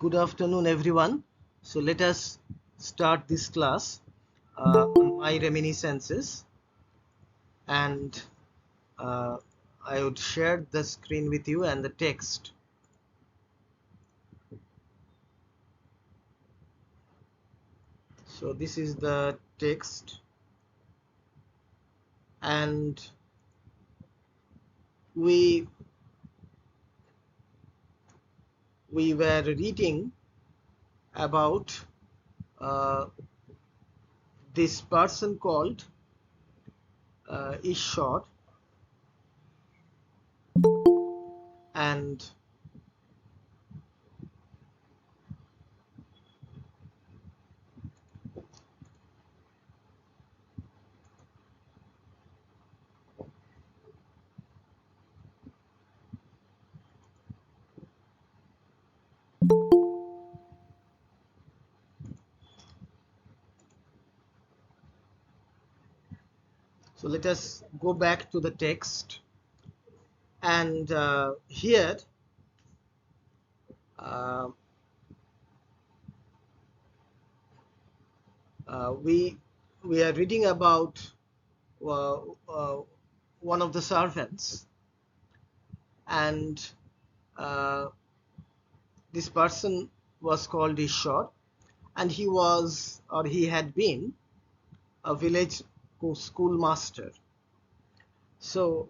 Good afternoon, everyone. So let us start this class on my reminiscences, and uh, I would share the screen with you and the text. So this is the text, and we were reading about uh, this person called Ishor, and so let us go back to the text, and here uh, we are reading about uh, uh, one of the servants, and uh, this person was called Ishor, and he had been a village schoolmaster. So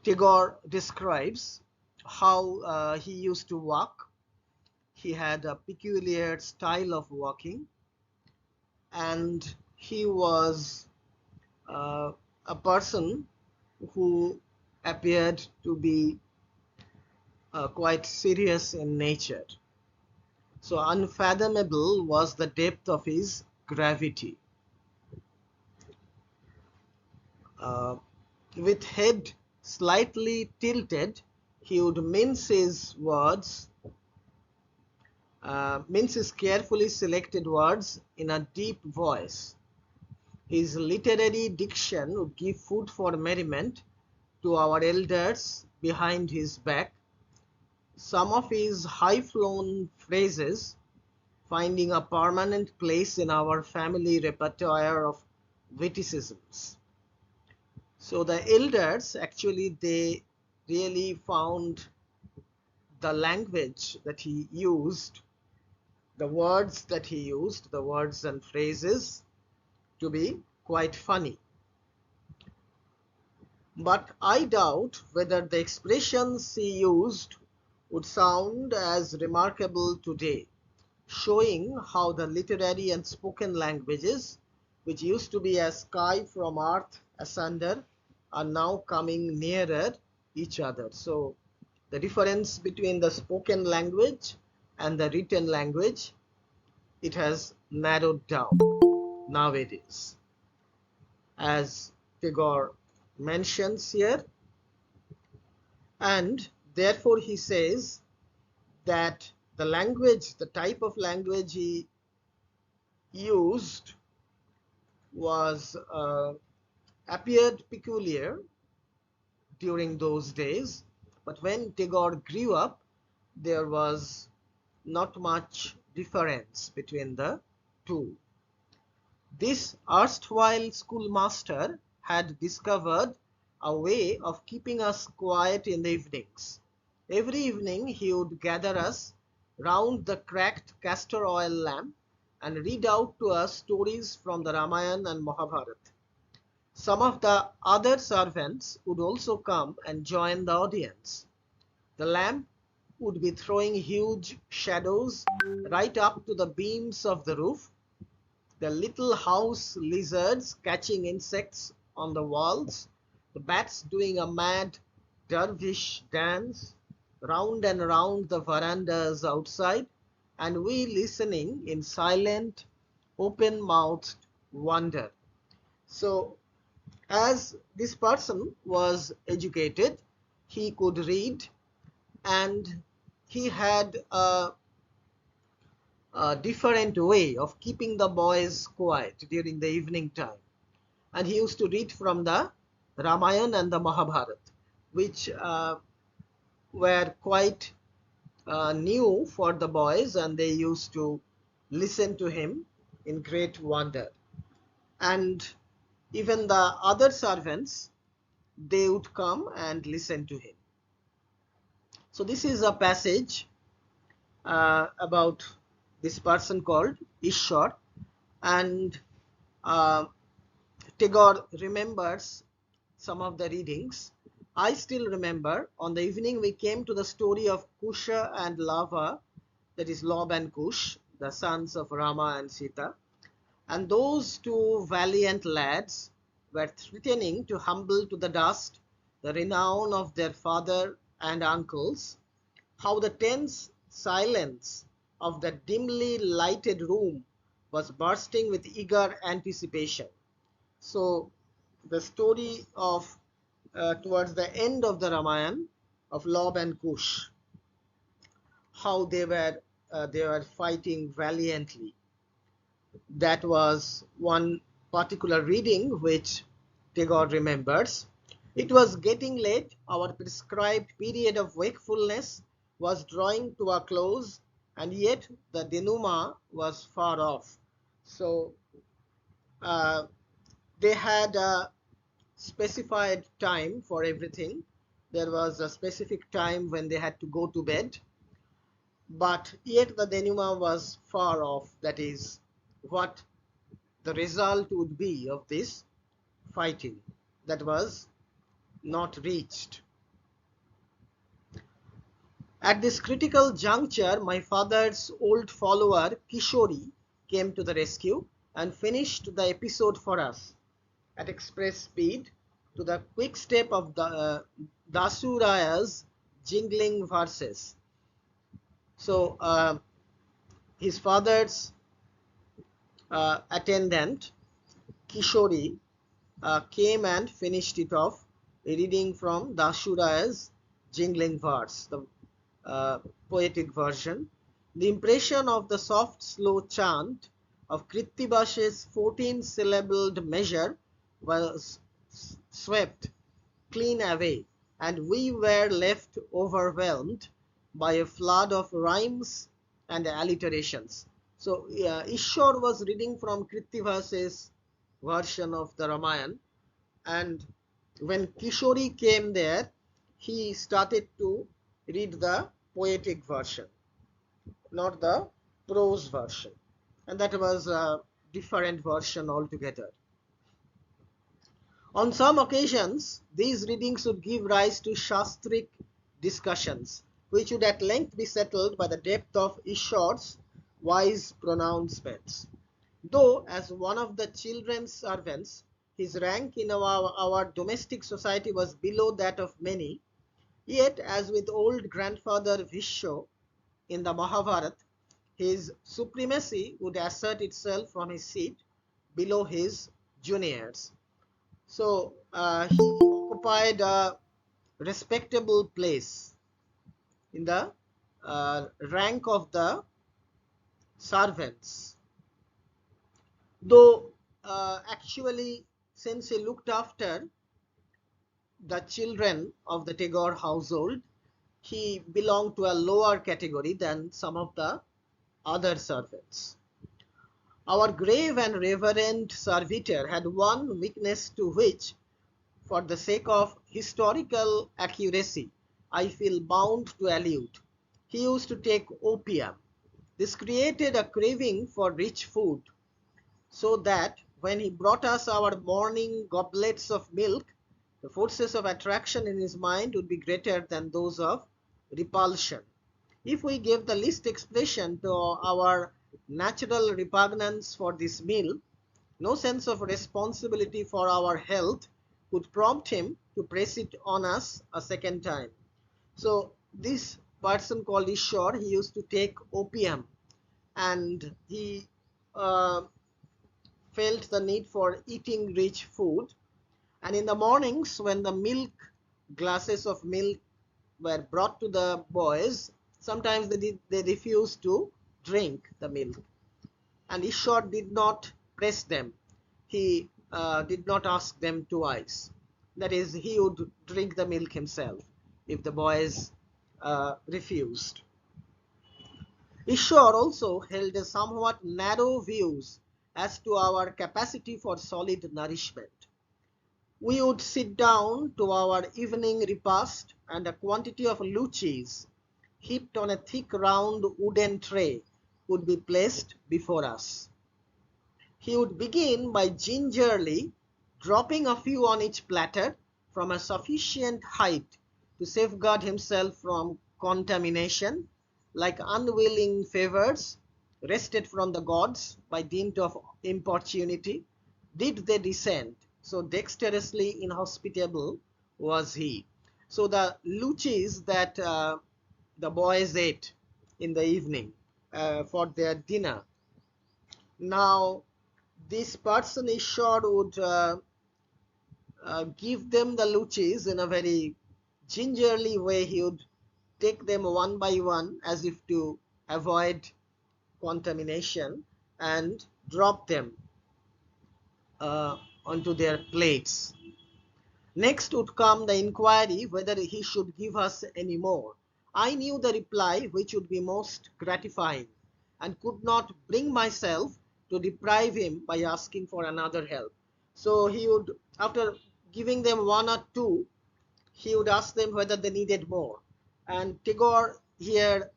Tagore describes how he used to walk. He had a peculiar style of walking, and he was uh, a person who appeared to be quite serious in nature. So unfathomable was the depth of his gravity. Uh, with head slightly tilted, he would mince his carefully selected words in a deep voice. His literary diction would give food for merriment to our elders behind his back. Some of his high-flown phrases finding a permanent place in our family repertoire of witticisms. So the elders actually, they really found the language that he used, the words that he used, the words and phrases, to be quite funny. But I doubt whether the expressions he used would sound as remarkable today, showing how the literary and spoken languages, which used to be a sky from earth asunder, are now coming nearer each other. So the difference between the spoken language and the written language, it has narrowed down nowadays. As Tagore mentions here, and therefore he says that the language, the type of language he used was appeared peculiar during those days, but when Tagore grew up, there was not much difference between the two. This erstwhile schoolmaster had discovered a way of keeping us quiet in the evenings. Every evening he would gather us round the cracked castor oil lamp and read out to us stories from the Ramayana and Mahabharata. Some of the other servants would also come and join the audience. The lamp would be throwing huge shadows right up to the beams of the roof, the little house lizards catching insects on the walls, the bats doing a mad dervish dance round and round the verandas outside, and we listening in silent, open-mouthed wonder. So as this person was educated, he could read, and he had a different way of keeping the boys quiet during the evening time. And he used to read from the Ramayana and the Mahabharata. which were quite new for the boys, and they used to listen to him in great wonder. And even the other servants, they would come and listen to him. So this is a passage about this person called Ishwar, and uh, Tagore remembers some of the readings. I still remember on the evening we came to the story of Kusha and Lava, that is Lob and Kush, the sons of Rama and Sita, and those two valiant lads were threatening to humble to the dust the renown of their father and uncles. How the tense silence of that dimly lighted room was bursting with eager anticipation. So the story of towards the end of the Ramayana of Lob and Kush, how they were fighting valiantly. That was one particular reading which Tagore remembers. It was getting late. Our prescribed period of wakefulness was drawing to a close, and yet the denouement was far off. So uh, they had a specified time for everything. There was a specific time when they had to go to bed, but yet the denouement was far off. That is what the result would be of this fighting that was not reached. At this critical juncture, my father's old follower Kishori came to the rescue and finished the episode for us at express speed to the quick step of the Dasuraya's jingling verses. So his father's attendant Kishori came and finished it off, reading from Dasuraya's jingling verse, the uh, poetic version. The impression of the soft, slow chant of Krittibase's 14-syllabled measure was swept clean away, and we were left overwhelmed by a flood of rhymes and alliterations. So Ishwar was reading from Krittivasa's version of the Ramayana, and when Kishori came there, he started to read the poetic version, not the prose version, and that was a different version altogether. On some occasions, these readings would give rise to shastric discussions, which would at length be settled by the depth of Ishwar's wise pronouncements. Though, as one of the children's servants, his rank in our domestic society was below that of many, yet, as with old grandfather Bhishma in the Mahabharata, his supremacy would assert itself from his seat below his juniors. So he occupied a respectable place in the rank of the servants. Though actually, since he looked after the children of the Tagore household, he belonged to a lower category than some of the other servants. Our grave and reverend servitor had one weakness to which, for the sake of historical accuracy, I feel bound to allude. He used to take opium. This created a craving for rich food, so that when he brought us our morning goblets of milk, the forces of attraction in his mind would be greater than those of repulsion. If we gave the least expression to our natural repugnance for this meal, no sense of responsibility for our health could prompt him to press it on us a second time. So this person called Ishwar, he used to take opium, and he uh, felt the need for eating rich food. And in the mornings, when the glasses of milk were brought to the boys, sometimes they refused to drink the milk. And Ishwar did not press them. He did not ask them twice. That is, he would drink the milk himself if the boys refused. Ishwar also held a somewhat narrow views as to our capacity for solid nourishment. We would sit down to our evening repast, and a quantity of luchis, heaped on a thick round wooden tray, would be placed before us. He would begin by gingerly dropping a few on each platter from a sufficient height to safeguard himself from contamination, like unwilling favours wrested from the gods by dint of importunity. Did they descend, so dexterously inhospitable was he. So the luchis that the boys ate in the evening for their dinner. Now, this person is sure would give them the luchis in a very gingerly way. He would take them one by one as if to avoid contamination and drop them onto their plates. Next would come the inquiry whether he should give us any more. I knew the reply which would be most gratifying, and could not bring myself to deprive him by asking for another help. So he would, after giving them one or two, he would ask them whether they needed more. And Tagore here,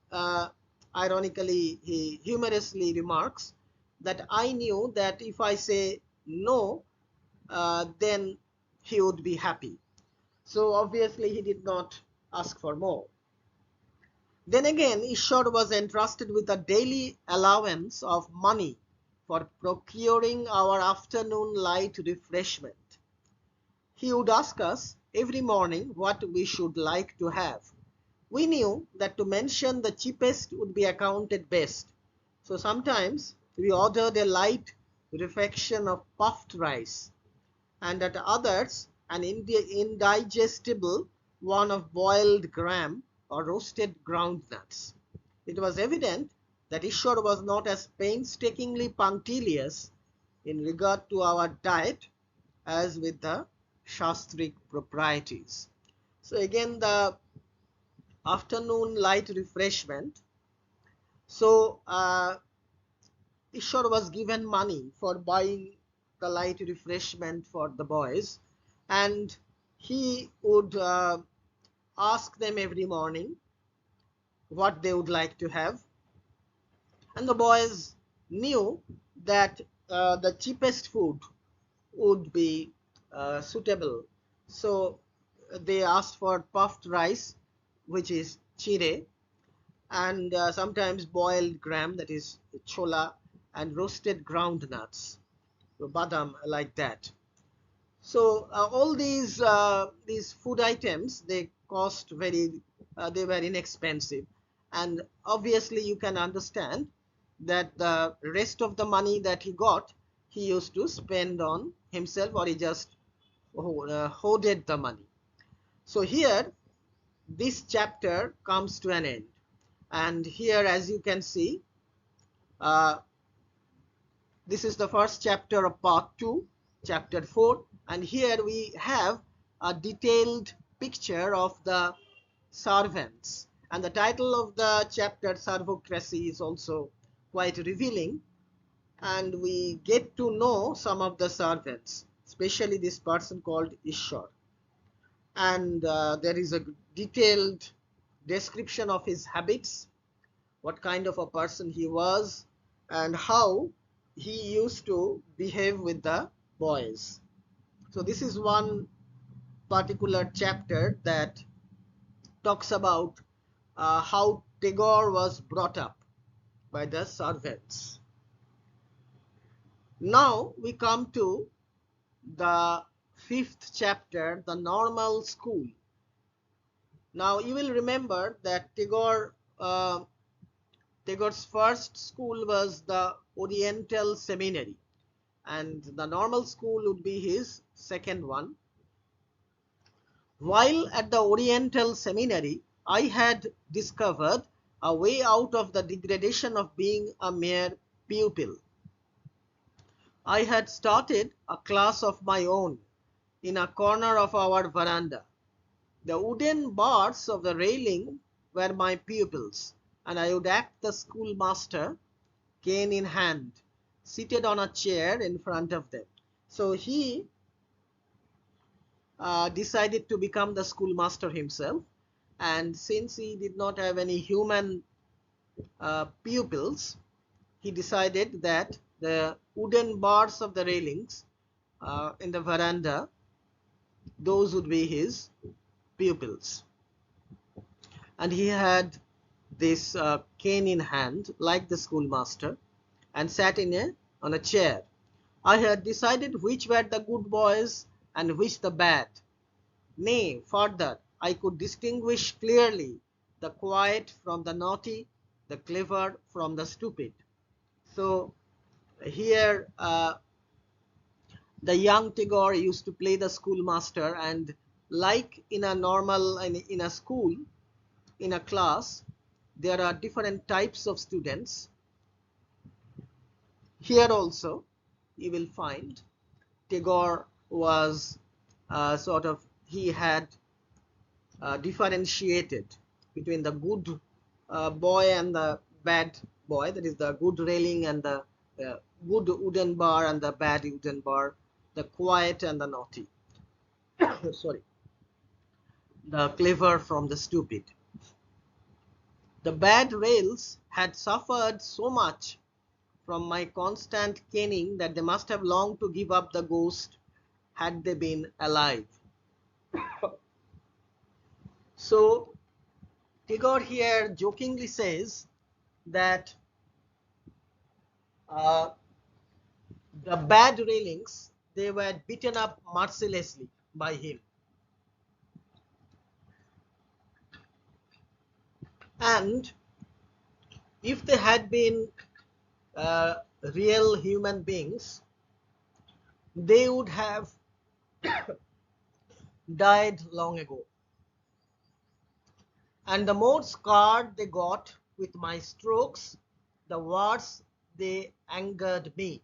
ironically, he humorously remarks that I knew that if I say no, then he would be happy. So obviously he did not ask for more. Then again, Ishwar was entrusted with a daily allowance of money for procuring our afternoon light refreshment. He would ask us every morning what we should like to have. We knew that to mention the cheapest would be accounted best, so sometimes we ordered a light refection of puffed rice, and at others an indigestible one of boiled gram or roasted groundnuts. It was evident that Ishwar was not as painstakingly punctilious in regard to our diet as with the shastric proprieties. So again, the afternoon light refreshment. So Ishwar was given money for buying the light refreshment for the boys, and he would ask them every morning what they would like to have, and the boys knew that the cheapest food would be suitable. So they asked for puffed rice, which is chire, and sometimes boiled gram, that is chola, and roasted groundnuts, badam, like that. So all these food items, they cost very, they were inexpensive, and obviously you can understand that the rest of the money that he got, he used to spend on himself, or he just hoarded the money. So here this chapter comes to an end, and here, as you can see, uh, this is the first chapter of part 2, chapter 4, and here we have a detailed picture of the servants, and the title of the chapter, Servocracy, is also quite revealing, and we get to know some of the servants, especially this person called Ishwar, and there is a detailed description of his habits, what kind of a person he was, and how he used to behave with the boys. So this is one particular chapter that talks about how Tagore was brought up by the servants. Now we come to the 5th chapter, the normal school. Now you will remember that Tagore's first school was the Oriental Seminary, and the normal school would be his second one. While at the Oriental Seminary, I had discovered a way out of the degradation of being a mere pupil. I had started a class of my own in a corner of our veranda. The wooden bars of the railing were my pupils, and I would act the schoolmaster, cane in hand, seated on a chair in front of them. So he decided to become the schoolmaster himself, and since he did not have any human pupils, he decided that the wooden bars of the railings in the veranda, those would be his pupils. And he had this cane in hand like the schoolmaster and sat on a chair. I had decided which were the good boys and which the bad. Nay, further, I could distinguish clearly the quiet from the naughty, the clever from the stupid. So here the young Tagore used to play the schoolmaster, and like in a normal, in a school, in a class, there are different types of students. Here also you will find Tagore was he had differentiated between the good boy and the bad boy, that is the good railing and the good wooden bar and the bad wooden bar, the quiet and the naughty. Sorry, the clever from the stupid. The bad rails had suffered so much from my constant caning that they must have longed to give up the ghost had they been alive. So Tagore here jokingly says that uh, the bad railings, they were beaten up mercilessly by him. And if they had been real human beings, they would have died long ago. And the more scarred they got with my strokes, the worse they angered me,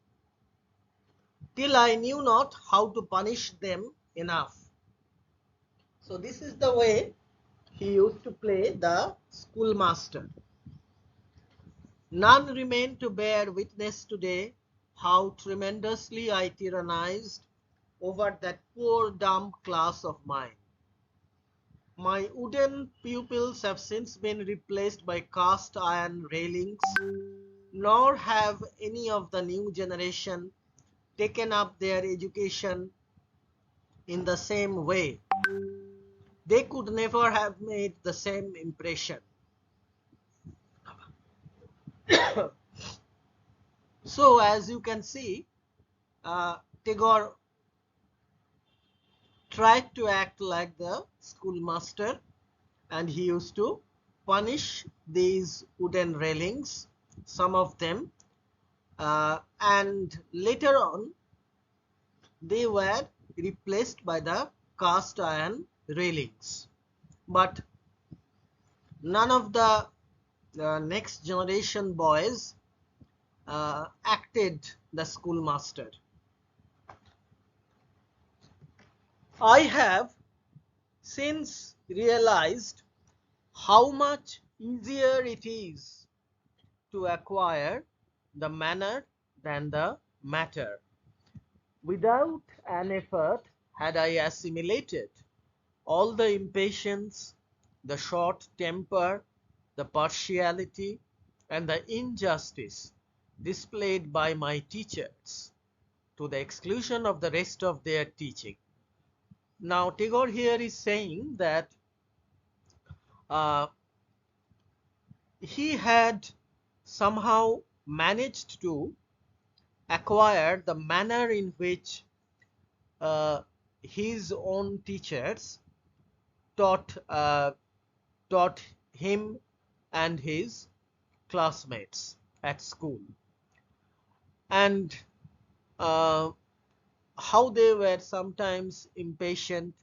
till I knew not how to punish them enough. So this is the way he used to play the schoolmaster. None remain to bear witness today how tremendously I tyrannized over that poor dumb class of mine. My wooden pupils have since been replaced by cast iron railings, nor have any of the new generation taken up their education in the same way. They could never have made the same impression. So as you can see, Tagore tried to act like the schoolmaster, and he used to punish these wooden railings, some of them, and later on they were replaced by the cast iron railings. But none of the next generation boys acted the schoolmaster. I have since realized how much easier it is to acquire the manner than the matter. Without an effort had I assimilated all the impatience, the short temper, the partiality, and the injustice displayed by my teachers, to the exclusion of the rest of their teaching. Now Tagore here is saying that uh, he had somehow managed to acquire the manner in which his own teachers taught taught him and his classmates at school, and uh, how they were sometimes impatient,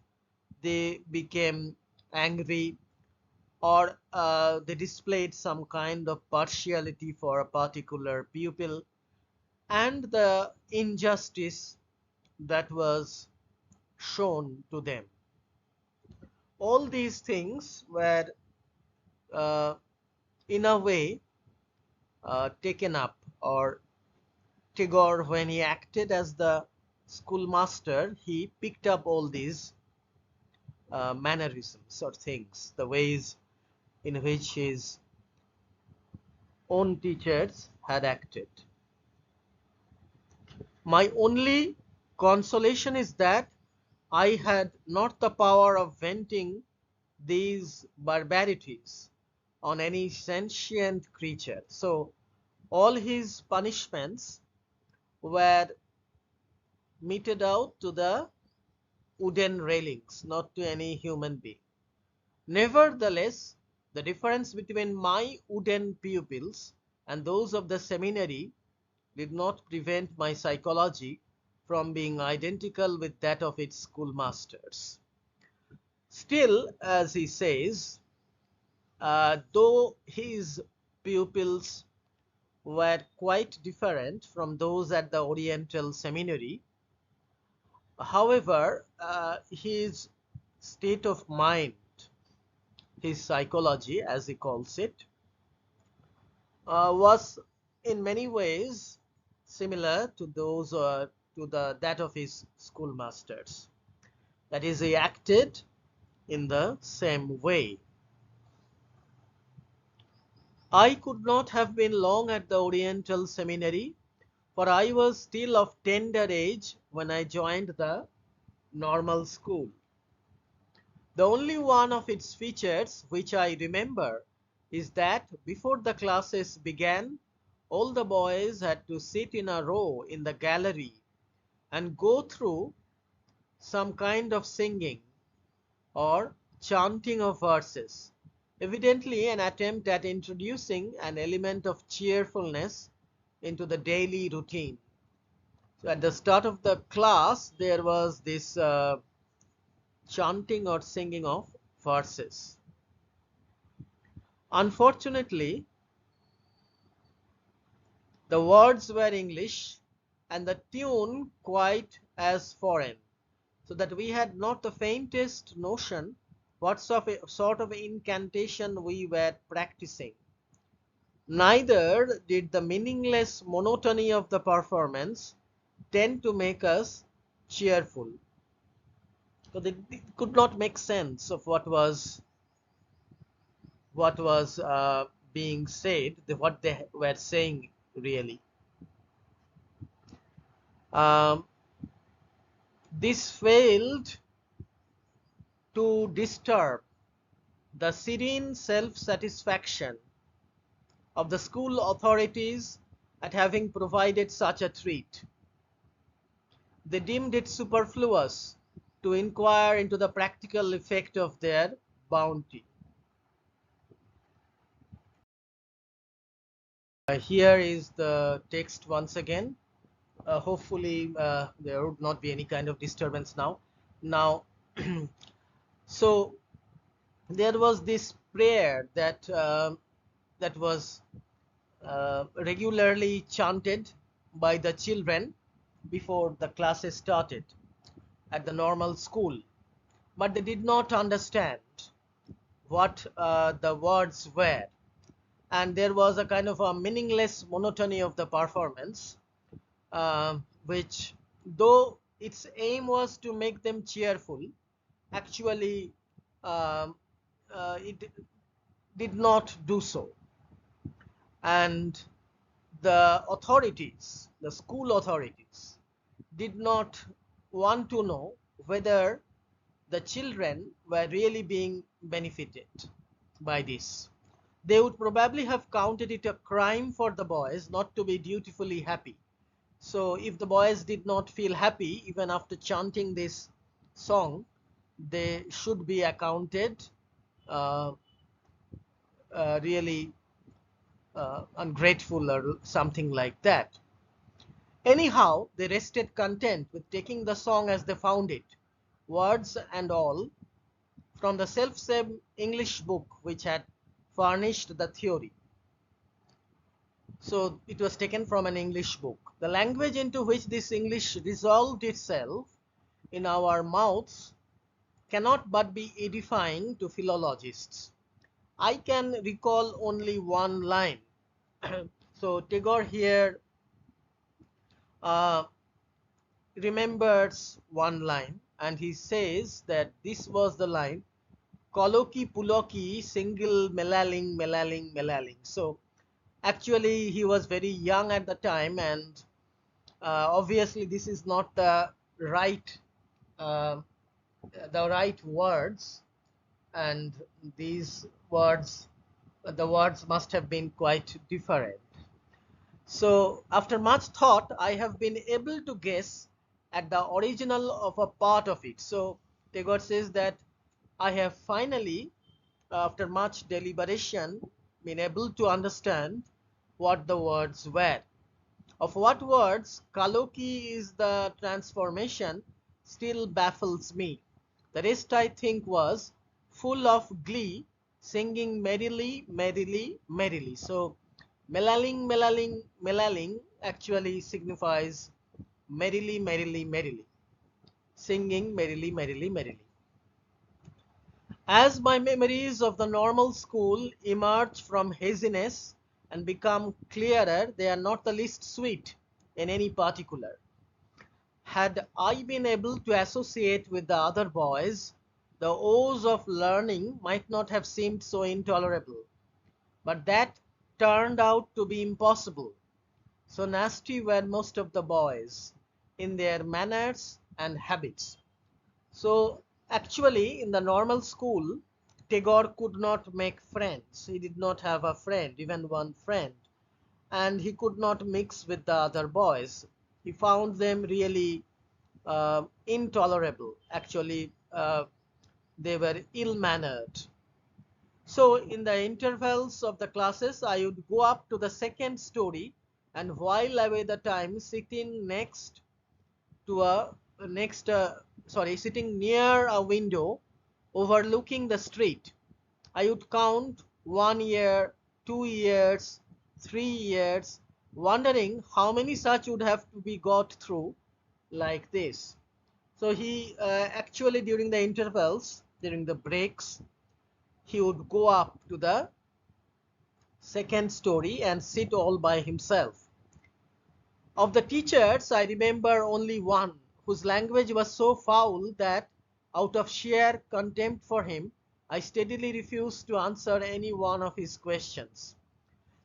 they became angry, or they displayed some kind of partiality for a particular pupil, and the injustice that was shown to them. All these things were uh, in a way taken up, or Tagore, when he acted as the schoolmaster, he picked up all these mannerisms or things, the ways in which his own teachers had acted. My only consolation is that I had not the power of venting these barbarities on any sentient creature. So all his punishments were meted out to the wooden railings, not to any human being. Nevertheless, the difference between my wooden pupils and those of the seminary did not prevent my psychology from being identical with that of its schoolmasters. Still, as he says, though his pupils were quite different from those at the Oriental Seminary, however, his state of mind, his psychology, as he calls it, was in many ways similar to those that of his schoolmasters. That is, he acted in the same way. I could not have been long at the Oriental Seminary, for I was still of tender age when I joined the normal school. The only one of its features which I remember is that before the classes began, all the boys had to sit in a row in the gallery and go through some kind of singing or chanting of verses, evidently an attempt at introducing an element of cheerfulness into the daily routine. So at the start of the class, there was this chanting or singing of verses. Unfortunately, the words were English and the tune quite as foreign, so that we had not the faintest notion what sort of incantation we were practicing. Neither did the meaningless monotony of the performance tend to make us cheerful, because it could not make sense of what was being said, what they were saying really. Um, this failed to disturb the serene self-satisfaction of the school authorities at having provided such a treat. They deemed it superfluous to inquire into the practical effect of their bounty. Here is the text once again. Hopefully there would not be any kind of disturbance now. So there was this prayer that was regularly chanted by the children before the classes started at the normal school, but they did not understand what the words were, and there was a kind of a meaningless monotony of the performance, which, though its aim was to make them cheerful, actually it did not do so. And the authorities, the school authorities, did not want to know whether the children were really being benefited by this. They would probably have counted it a crime for the boys not to be dutifully happy. So if the boys did not feel happy even after chanting this song, they should be accounted uh, really ungrateful or something like that. Anyhow, they rested content with taking the song as they found it, words and all, from the self-same English book which had furnished the theory. So it was taken from an English book. The language into which this English resolved itself in our mouths cannot but be edifying to philologists. I can recall only one line. So Tagore here uh, remembers one line, and he says that this was the line, Koloki Puloki single melaling melaling melaling. So actually he was very young at the time, and obviously this is not right uh, the right words, and these words, the words must have been quite different. So after much thought, I have been able to guess at the original of a part of it. So Tagore says that I have finally, after much deliberation, been able to understand what the words were. Of what words Kaloki is the transformation still baffles me. The rest I think was full of glee, singing merrily, merrily, merrily. So melaling, melaling, melaling actually signifies merrily, merrily, merrily. Singing merrily, merrily, merrily. As my memories of the normal school emerge from haziness and become clearer, they are not the least sweet in any particular. Had I been able to associate with the other boys, the woes of learning might not have seemed so intolerable. But that turned out to be impossible. So nasty were most of the boys in their manners and habits. So actually, in the normal school, Tagore could not make friends. He did not have a friend, even one friend. And he could not mix with the other boys. He found them really intolerable. Actually, they were ill-mannered. So in the intervals of the classes, I would go up to the second story, and while away the time, to a next sitting near a window overlooking the street, I would count 1 year, 2 years, 3 years, wondering how many such would have to be got through like this. So he actually, during the intervals, during the breaks, he would go up to the second story and sit all by himself. Of the teachers, I remember only one whose language was so foul that, out of sheer contempt for him, I steadily refused to answer any one of his questions.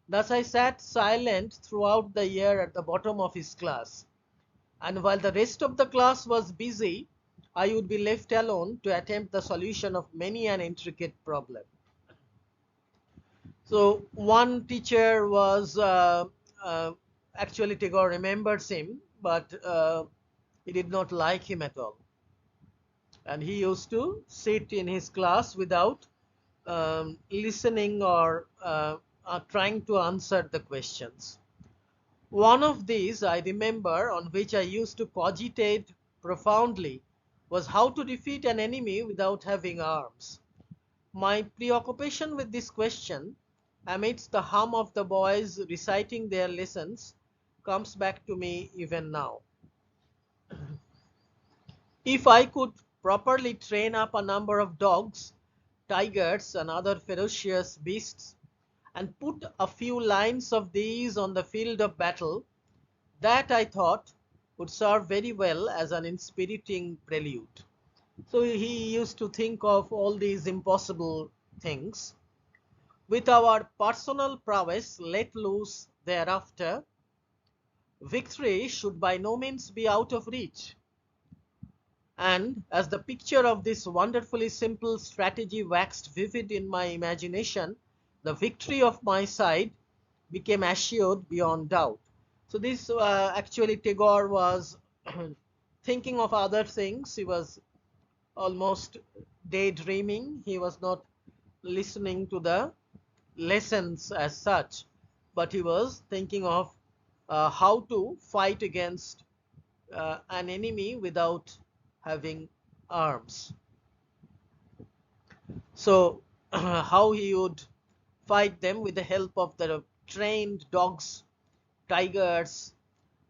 Thus I sat silent throughout the year at the bottom of his class, and while the rest of the class was busy, I would be left alone to attempt the solution of many an intricate problem. So one teacher was uh, actually Tagore remembers him, but he did not like him at all, and he used to sit in his class without listening or trying to answer the questions. One of these I remember, on which I used to cogitate profoundly, was how to defeat an enemy without having arms. My preoccupation with this question, amidst the hum of the boys reciting their lessons, comes back to me even now. If I could properly train up a number of dogs, tigers, and other ferocious beasts, and put a few lines of these on the field of battle, that, I thought, would serve very well as an inspiriting prelude. So he used to think of all these impossible things. With our personal prowess let loose thereafter, victory should by no means be out of reach. And as the picture of this wonderfully simple strategy waxed vivid in my imagination, the victory of my side became assured beyond doubt. So this actually Tagore was thinking of other things. He was almost daydreaming. He was not listening to the lessons as such, but he was thinking of how to fight against an enemy without having arms. So how he would fight them with the help of the trained dogs, tigers,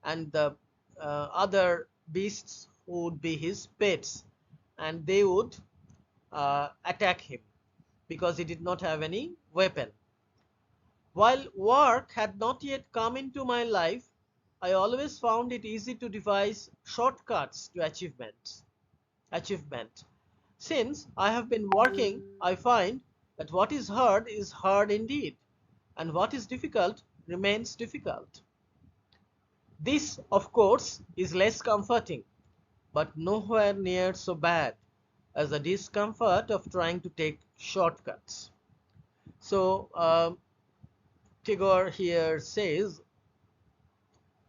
and the other beasts who would be his pets, and they would attack him because he did not have any weapon. While work had not yet come into my life, I always found it easy to devise shortcuts to achievement. Since I have been working, I find that what is hard indeed, and what is difficult remains difficult. This, of course, is less comforting, but nowhere near so bad as the discomfort of trying to take shortcuts. So, Tagore here says,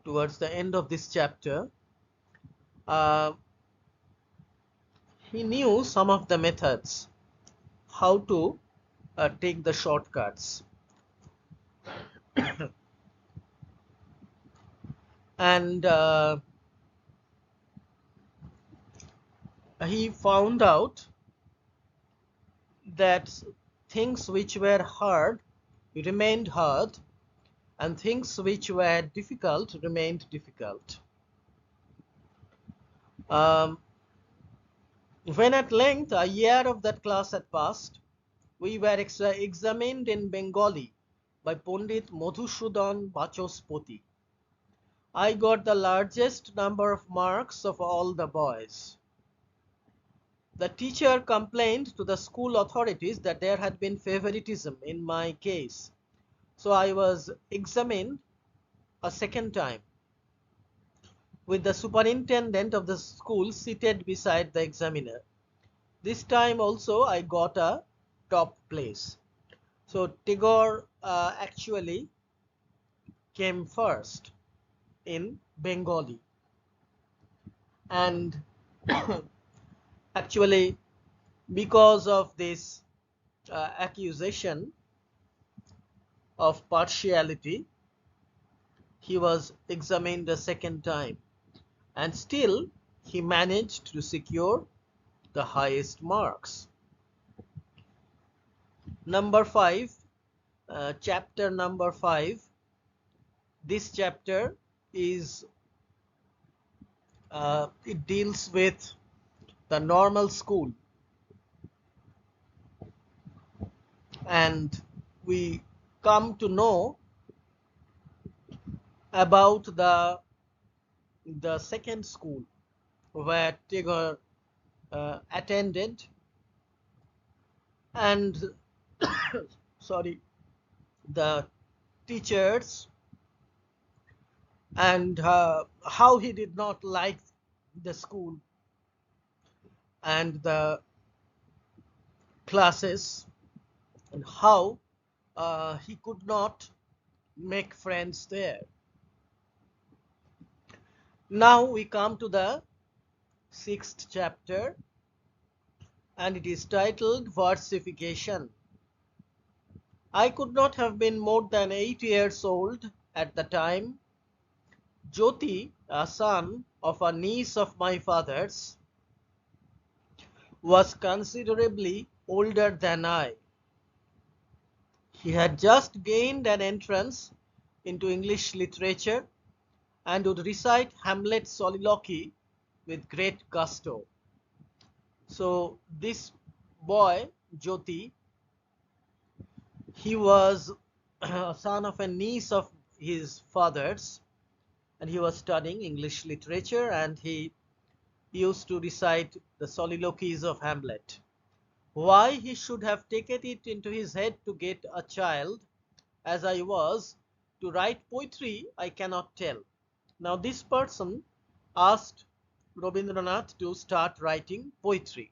towards the end of this chapter, uh, he knew some of the methods how to take the shortcuts. And he found out that things which were hard remained hard, and things which were difficult remained difficult. When at length a year of that class had passed, we were examined in Bengali by Pandit Madhusudan Bachaspati. I got the largest number of marks of all the boys. The teacher complained to the school authorities that there had been favoritism in my case, so I was examined a second time, with the superintendent of the school seated beside the examiner. This time also I got a top place. So Tagore actually came first in Bengali, and actually because of this accusation of partiality, he was examined a second time, and still he managed to secure the highest marks. Number 5, chapter number 5. This chapter is it deals with the normal school, and we come to know about the second school where Tagore attended, and sorry, the teachers, and how he did not like the school and the classes, and how he could not make friends there. Now we come to the 6th chapter, and it is titled Versification. I could not have been more than 8 years old at the time. Jyoti, a son of a niece of my father's, was considerably older than I. He had just gained an entrance into English literature and would recite Hamlet's soliloquy with great gusto. So this boy, Jyoti, he was a son of a niece of his father's, and he was studying English literature, and he used to recite the soliloquies of Hamlet. Why he should have taken it into his head to get a child, as I was, to write poetry, I cannot tell. Now this person asked Rabindranath to start writing poetry.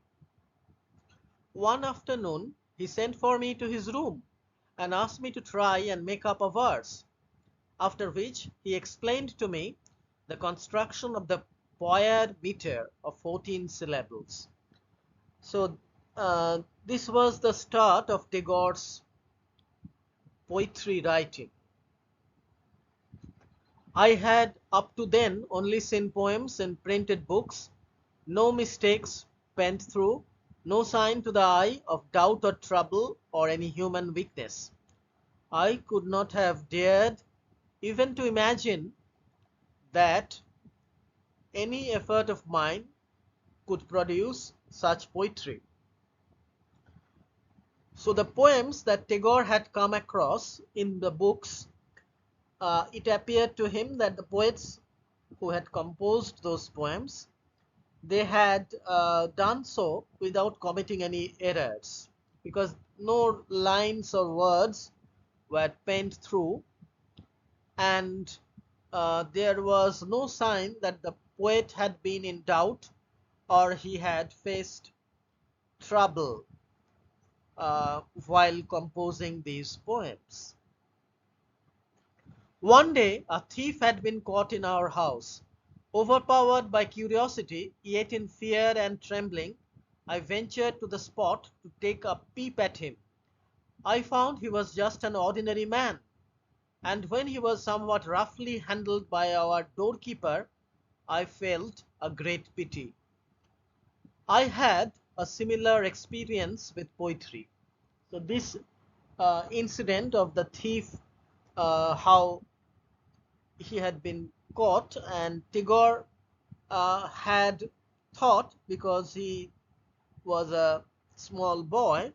One afternoon he sent for me to his room and asked me to try and make up a verse, after which he explained to me the construction of the poiad meter of 14 syllables. So this was the start of Tagore's poetry writing. I had up to then only seen poems in printed books, no mistakes penned through, no sign to the eye of doubt or trouble or any human weakness. I could not have dared even to imagine that any effort of mine could produce such poetry. So the poems that Tagore had come across in the books, it appeared to him that the poets who had composed those poems, they had done so without committing any errors, because no lines or words were penned through, and there was no sign that the poet had been in doubt or he had faced trouble while composing these poems. One day a thief had been caught in our house. Overpowered by curiosity, yet in fear and trembling, I ventured to the spot to take a peep at him. I found he was just an ordinary man, and when he was somewhat roughly handled by our doorkeeper, I felt a great pity. I had a similar experience with poetry. So this incident of the thief, how he had been caught, and Tagore had thought, because he was a small boy,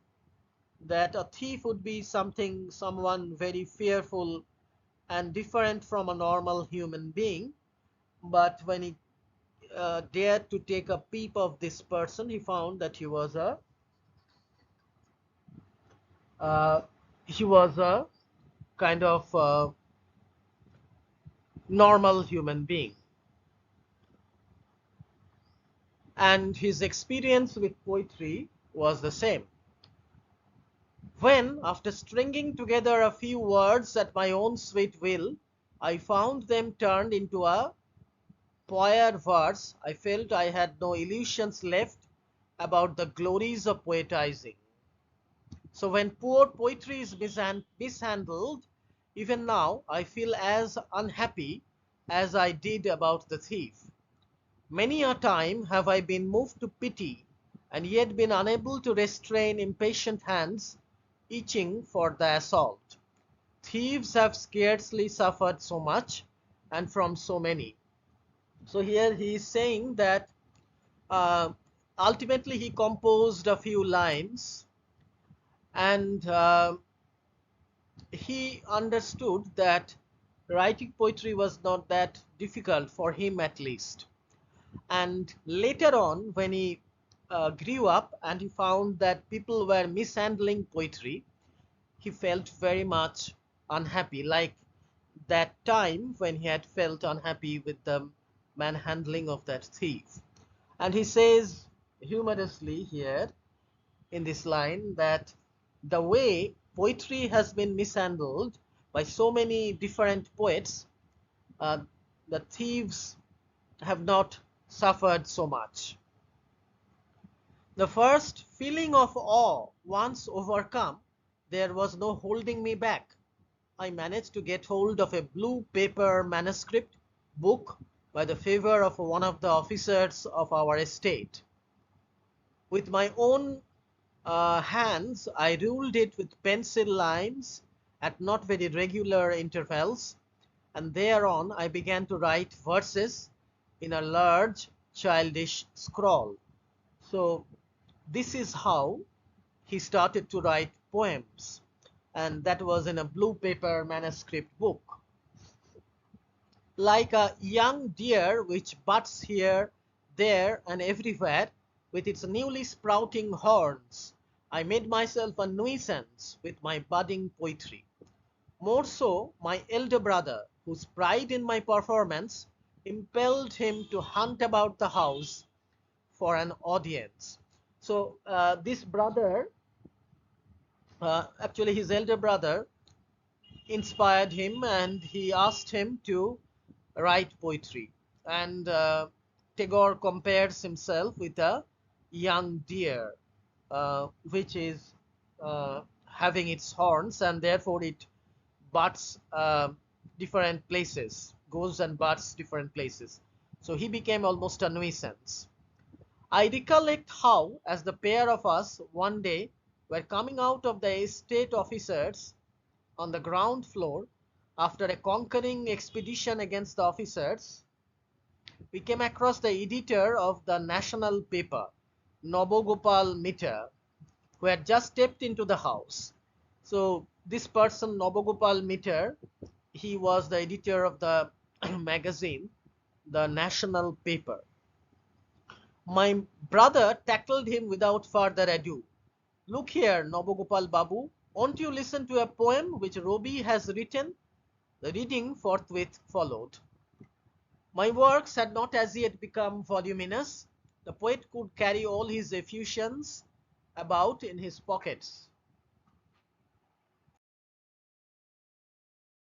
that a thief would be someone very fearful and different from a normal human being. But when he dared to take a peep of this person, he found that uh, he was a kind of normal human being. And his experience with poetry was the same. When, after stringing together a few words at my own sweet will, I found them turned into a poor verse, I felt I had no illusions left about the glories of poetizing. So when poor poetry is mishandled, even now I feel as unhappy as I did about the thief. Many a time have I been moved to pity, and yet been unable to restrain impatient hands itching for the assault. Thieves have scarcely suffered so much, and from so many. So here he is saying that uh, ultimately he composed a few lines, and he understood that writing poetry was not that difficult, for him at least. And later on, when he grew up and he found that people were mishandling poetry, he felt very much unhappy, like that time when he had felt unhappy with the manhandling of that thief. And he says humorously here in this line that the way poetry has been mishandled by so many different poets, uh, the thieves have not suffered so much. The first feeling of awe once overcome, there was no holding me back. I managed to get hold of a blue paper manuscript book by the favor of one of the officers of our estate. With my own hands, I ruled it with pencil lines at not very regular intervals, and thereon I began to write verses in a large childish scrawl. So this is how he started to write poems, and that was in a blue paper manuscript book. Like a young deer which butts here, there, and everywhere with its newly sprouting horns, I made myself a nuisance with my budding poetry. More so, my elder brother, whose pride in my performance impelled him to hunt about the house for an audience. So this brother, actually his elder brother, inspired him, and he asked him to write poetry. And Tagore compares himself with a young deer, which is having its horns, and therefore it butts different places, goes and butts different places. So he became almost a nuisance. I recollect how, as the pair of us one day were coming out of the estate officers on the ground floor after a conquering expedition against the officers, we came across the editor of the national paper, Nabogopal Mitra, who had just stepped into the house. So this person, Nabogopal Mitra, he was the editor of the magazine, the national paper. My brother tackled him without further ado. Look here, Nabogopal Babu, won't you listen to a poem which Robi has written? The reading forthwith followed. My works had not as yet become voluminous. The poet could carry all his effusions about in his pockets.